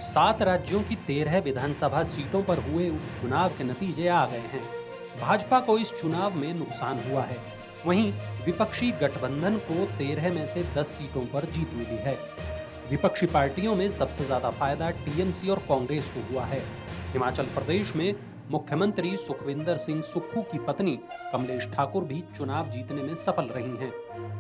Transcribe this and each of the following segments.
7 राज्यों की 13 विधानसभा सीटों पर हुए उपचुनाव के नतीजे आ गए हैं। भाजपा को इस चुनाव में नुकसान हुआ है। वहीं विपक्षी गठबंधन को 13 में से 10 सीटों पर जीत मिली है। विपक्षी पार्टियों में सबसे ज्यादा फायदा टीएमसी और कांग्रेस को हुआ है। हिमाचल प्रदेश में मुख्यमंत्री सुखविंदर सिंह सुक्खू की पत्नी कमलेश ठाकुर भी चुनाव जीतने में सफल रही हैं।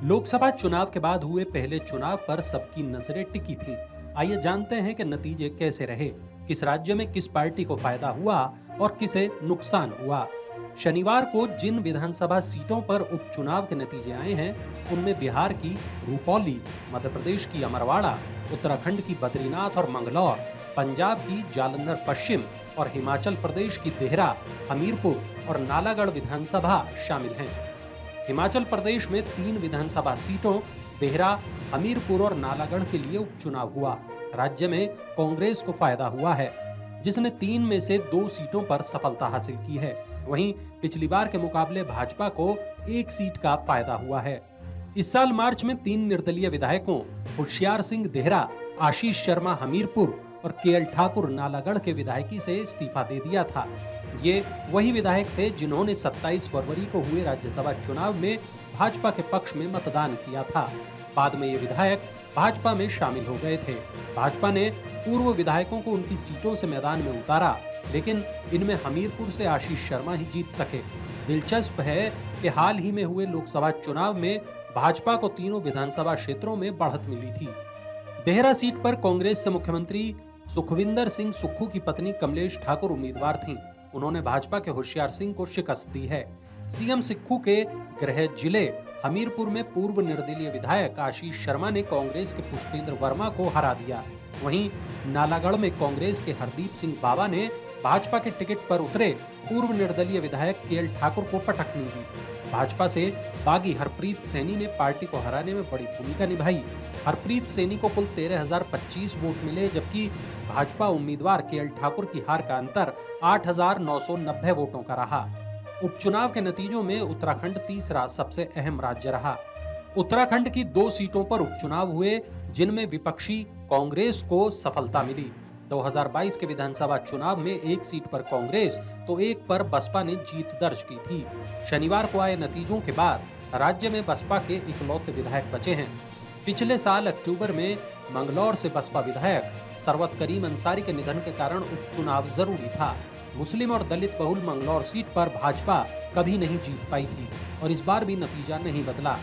लोकसभा चुनाव के बाद हुए पहले चुनाव पर सबकी नजरें टिकी थीं। आइए जानते हैं कि नतीजे कैसे रहे, किस राज्य में किस पार्टी को फायदा हुआ और किसे नुकसान हुआ। शनिवार को जिन विधानसभा सीटों पर उपचुनाव के नतीजे आए हैं, उनमें बिहार की रुपौली, मध्य प्रदेश की अमरवाड़ा, उत्तराखंड की बद्रीनाथ और मंगलौर, पंजाब की जालंधर पश्चिम और हिमाचल प्रदेश की देहरा, हमीरपुर और नालागढ़ विधानसभा शामिल हैं। हिमाचल प्रदेश में 3 विधानसभा सीटों देहरा, हमीरपुर और नालागढ़ के लिए उपचुनाव हुआ। राज्य में कांग्रेस को फायदा हुआ है, जिसने 3 में से 2 सीटों पर सफलता हासिल की है। वहीं पिछली बार के मुकाबले भाजपा को 1 सीट का फायदा हुआ है। इस साल मार्च में 3 निर्दलीय विधायकों होशियार सिंह देहरा, आशीष शर्मा हमीरपुर और केएल ठाकुर नालागढ़ के विधायकी से इस्तीफा दे दिया था। ये वही विधायक थे जिन्होंने 27 फरवरी को हुए राज्यसभा चुनाव में भाजपा के पक्ष में मतदान किया था। बाद में ये विधायक भाजपा में शामिल हो गए थे। भाजपा ने पूर्व विधायकों को उनकी सीटों से मैदान में उतारा, लेकिन इनमें हमीरपुर से आशीष शर्मा ही जीत सके। दिलचस्प है कि हाल ही में हुए लोकसभा चुनाव में भाजपा को तीनों विधानसभा क्षेत्रों में बढ़त मिली थी। देहरा सीट पर कांग्रेस से मुख्यमंत्री सुखविंदर सिंह सुक्खू की पत्नी कमलेश ठाकुर उम्मीदवार थीं। उन्होंने भाजपा के होशियार सिंह को शिकस्त दी है। सीएम सुक्खू के गृह जिले हमीरपुर में पूर्व निर्दलीय विधायक आशीष शर्मा ने कांग्रेस के पुष्पेंद्र वर्मा को हरा दिया। वहीं नालागढ़ में कांग्रेस के हरदीप सिंह बाबा ने भाजपा के टिकट पर उतरे पूर्व निर्दलीय विधायक केएल ठाकुर को पटखनी दी। भाजपा से बागी हरप्रीत सैनी ने पार्टी को हराने में बड़ी भूमिका निभाई। हरप्रीत सैनी को कुल 13,025 वोट मिले, जबकि भाजपा उम्मीदवार केएल ठाकुर की हार का अंतर 8,990 वोटों का रहा। उपचुनाव के नतीजों में उत्तराखंड तीसरा सबसे अहम राज्य रहा। उत्तराखंड की 2 सीटों पर उपचुनाव हुए, जिनमें विपक्षी कांग्रेस को सफलता मिली। 2022 के विधानसभा चुनाव में 1 सीट पर कांग्रेस तो 1 पर बसपा ने जीत दर्ज की थी। शनिवार को आए नतीजों के बाद राज्य में बसपा के इकलौते विधायक बचे हैं। पिछले साल अक्टूबर में मंगलौर से बसपा विधायक सरवत करीम अंसारी के निधन के कारण उपचुनाव जरूरी था। मुस्लिम और दलित बहुल मंगलौर सीट पर भाजपा कभी नहीं जीत पाई थी और इस बार भी नतीजा नहीं बदला।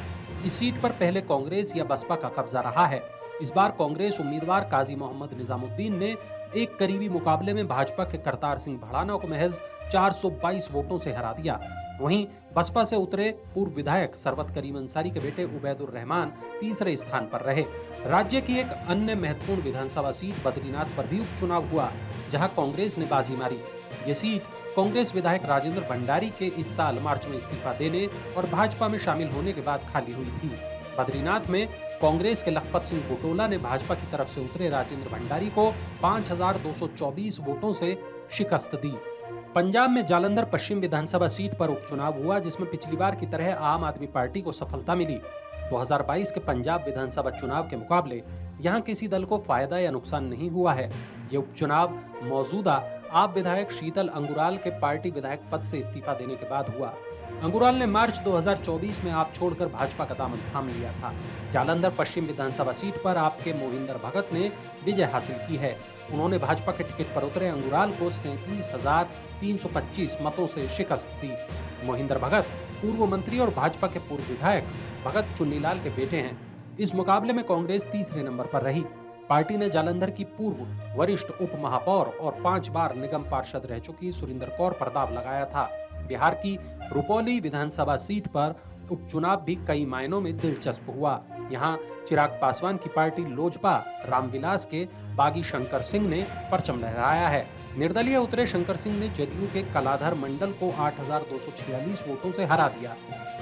इस सीट पर पहले कांग्रेस या बसपा का कब्जा रहा है। इस बार कांग्रेस उम्मीदवार काजी मोहम्मद निजामुद्दीन ने एक करीबी मुकाबले में भाजपा के करतार सिंह भड़ाना को महज 422 वोटों से हरा दिया। वहीं बसपा से उतरे पूर्व विधायक सरवत करीम अंसारी के बेटे उबैदुर रहमान तीसरे स्थान पर रहे। राज्य की एक अन्य महत्वपूर्ण विधानसभा सीट बद्रीनाथ पर भी उपचुनाव हुआ, जहां कांग्रेस ने बाजी मारी। ये सीट कांग्रेस विधायक राजेंद्र भंडारी के इस साल मार्च में इस्तीफा देने और भाजपा में शामिल होने के बाद खाली हुई थी। बद्रीनाथ में कांग्रेस के लखपत सिंह बुटोला ने भाजपा की तरफ से उतरे राजेंद्र भंडारी को 5,224 वोटों से शिकस्त दी। पंजाब में जालंधर पश्चिम विधानसभा सीट पर उपचुनाव हुआ, जिसमें पिछली बार की तरह आम आदमी पार्टी को सफलता मिली। 2022 के पंजाब विधानसभा चुनाव के मुकाबले यहां किसी दल को फायदा या नुकसान नहीं हुआ है। ये उपचुनाव मौजूदा आप विधायक शीतल अंगुराल के पार्टी विधायक पद से इस्तीफा देने के बाद हुआ। अंगुराल ने मार्च 2024 में आप छोड़कर भाजपा का दामन थाम लिया था। जालंधर पश्चिम विधानसभा सीट पर आपके मोहिंदर भगत ने विजय हासिल की है। उन्होंने भाजपा के टिकट पर उतरे अंगुराल को 37,325 मतों से शिकस्त दी। मोहिंदर भगत पूर्व मंत्री और भाजपा के पूर्व विधायक भगत चुन्नीलाल के बेटे हैं। इस मुकाबले में कांग्रेस तीसरे नंबर पर रही। पार्टी ने जालंधर की पूर्व वरिष्ठ उप महापौर और 5 बार निगम पार्षद रह चुकी सुरिंदर कौर पर दाव लगाया था। बिहार की रुपौली विधानसभा सीट पर उपचुनाव भी कई मायनों में दिलचस्प हुआ। यहाँ चिराग पासवान की पार्टी लोजपा रामविलास के बागी शंकर सिंह ने परचम लहराया है। निर्दलीय उतरे शंकर सिंह ने जदयू के कलाधर मंडल को 8,246 वोटों से हरा दिया।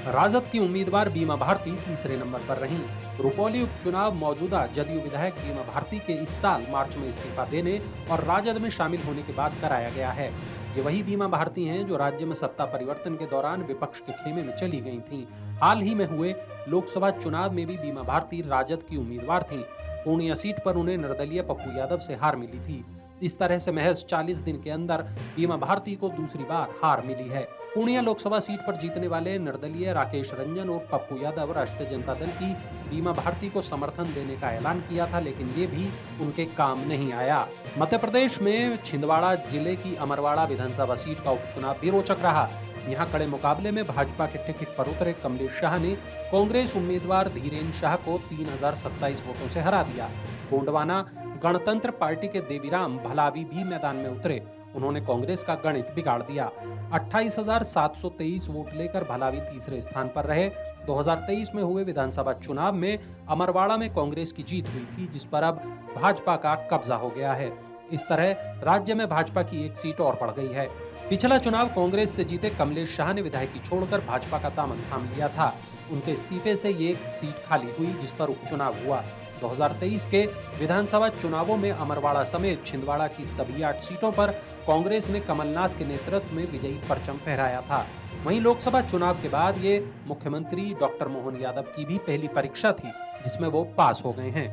राजद की उम्मीदवार बीमा भारती तीसरे नंबर पर रहीं। रुपौली उपचुनाव मौजूदा जदयू विधायक बीमा भारती के इस साल मार्च में इस्तीफा देने और राजद में शामिल होने के बाद कराया गया है। ये वही बीमा भारती हैं जो राज्य में सत्ता परिवर्तन के दौरान विपक्ष के खेमे में चली गई थीं। हाल ही में हुए लोकसभा चुनाव में भी बीमा भारती राजद की उम्मीदवार थीं। पूर्णिया सीट पर उन्हें निर्दलीय पप्पू यादव से हार मिली थी। इस तरह से महज 40 दिन के अंदर बीमा भारती को दूसरी बार हार मिली है। पूर्णिया लोकसभा सीट पर जीतने वाले निर्दलीय राकेश रंजन और पप्पू यादव राष्ट्रीय जनता दल की बीमा भारती को समर्थन देने का ऐलान किया था, लेकिन ये भी उनके काम नहीं आया। मध्य प्रदेश में छिंदवाड़ा जिले की अमरवाड़ा विधानसभा सीट का उपचुनाव भी रोचक रहा। यहाँ कड़े मुकाबले में भाजपा के टिकट पर उतरे कमलेश शाह ने कांग्रेस उम्मीदवार धीरेन शाह को 3027 वोटों से हरा दिया। गोंडवाना गणतंत्र पार्टी के देवीराम भलावी भी मैदान में उतरे। उन्होंने कांग्रेस का गणित बिगाड़ दिया। 28,723 वोट लेकर भलावी तीसरे स्थान पर रहे। 2023 में हुए विधानसभा चुनाव में अमरवाड़ा में कांग्रेस की जीत हुई थी, जिस पर अब भाजपा का कब्जा हो गया है। इस तरह राज्य में भाजपा की एक सीट और बढ़ गई है। पिछला चुनाव कांग्रेस से जीते कमलेश शाह ने विधायकी छोड़कर भाजपा का दामन थाम लिया था। उनके इस्तीफे से ये सीट खाली हुई, जिस पर उपचुनाव हुआ। 2023 के विधानसभा चुनावों में अमरवाड़ा समेत छिंदवाड़ा की सभी 8 सीटों पर कांग्रेस ने कमलनाथ के नेतृत्व में विजयी परचम फहराया था। वहीं लोकसभा चुनाव के बाद ये मुख्यमंत्री डॉक्टर मोहन यादव की भी पहली परीक्षा थी, जिसमें वो पास हो गए हैं।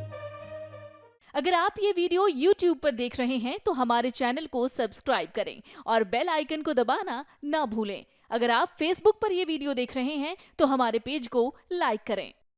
अगर आप ये वीडियो YouTube पर देख रहे हैं तो हमारे चैनल को सब्सक्राइब करें और बेल आइकन को दबाना ना भूलें। अगर आप Facebook पर ये वीडियो देख रहे हैं तो हमारे पेज को लाइक करें।